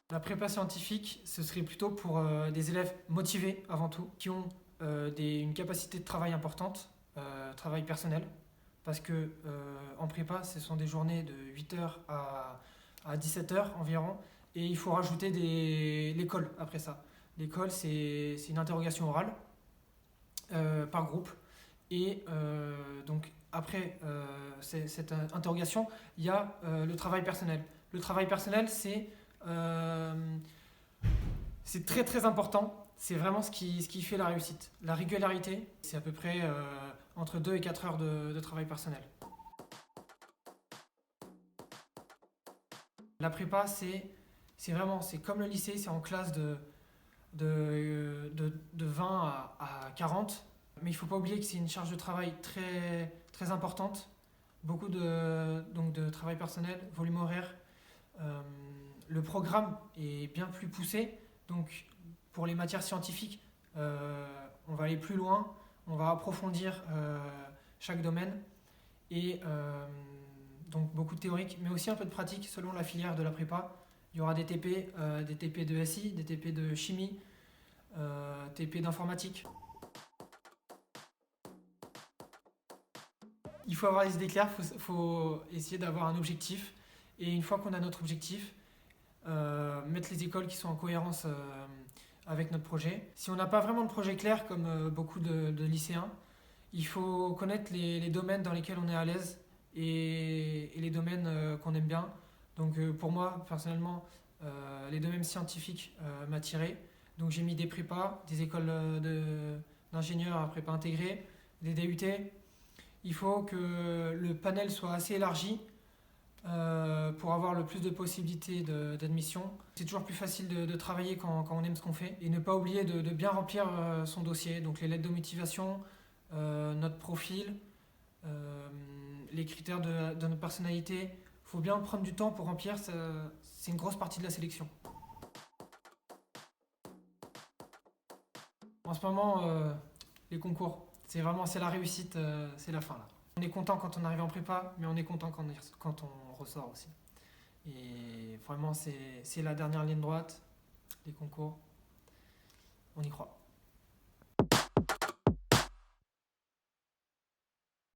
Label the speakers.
Speaker 1: La prépa scientifique, ce serait plutôt pour des élèves motivés avant tout, qui ont une capacité de travail importante, travail personnel, parce que en prépa, ce sont des journées de 8h à 17h environ, et il faut rajouter l'école après ça. L'école, c'est une interrogation orale par groupe, et donc après cette interrogation, il y a le travail personnel. Le travail personnel, euh, c'est très très important. C'est vraiment ce qui fait la réussite. La régularité, c'est à peu près entre 2 et 4 heures de travail personnel. La prépa, c'est comme le lycée, c'est en classe de 20 à 40. Mais il ne faut pas oublier que c'est une charge de travail très, très importante. Beaucoup donc de travail personnel, volume horaire. Euh, le programme est bien plus poussé. Donc pour les matières scientifiques, on va aller plus loin. On va approfondir chaque domaine. Et donc beaucoup de théorique, mais aussi un peu de pratique selon la filière de la prépa. Il y aura des TP de SI, des TP de chimie, TP d'informatique. Il faut avoir les idées claires, faut essayer d'avoir un objectif. Et une fois qu'on a notre objectif, mettre les écoles qui sont en cohérence avec notre projet. Si on n'a pas vraiment de projet clair, comme beaucoup de lycéens, il faut connaître les domaines dans lesquels on est à l'aise et les domaines qu'on aime bien. Donc pour moi, personnellement, les domaines scientifiques m'attiraient. Donc j'ai mis des prépas, des écoles d'ingénieurs à prépa intégrée, des DUT. Il faut que le panel soit assez élargi pour avoir le plus de possibilités d'admission. C'est toujours plus facile de travailler quand on aime ce qu'on fait et ne pas oublier de bien remplir son dossier, donc les lettres de motivation, notre profil, les critères de notre personnalité. Il faut bien prendre du temps pour remplir, c'est une grosse partie de la sélection. En ce moment, les concours, c'est la réussite, c'est la fin là. On est content quand on arrive en prépa, mais on est content quand on ressort aussi. Et vraiment, c'est la dernière ligne droite, les concours. On y croit.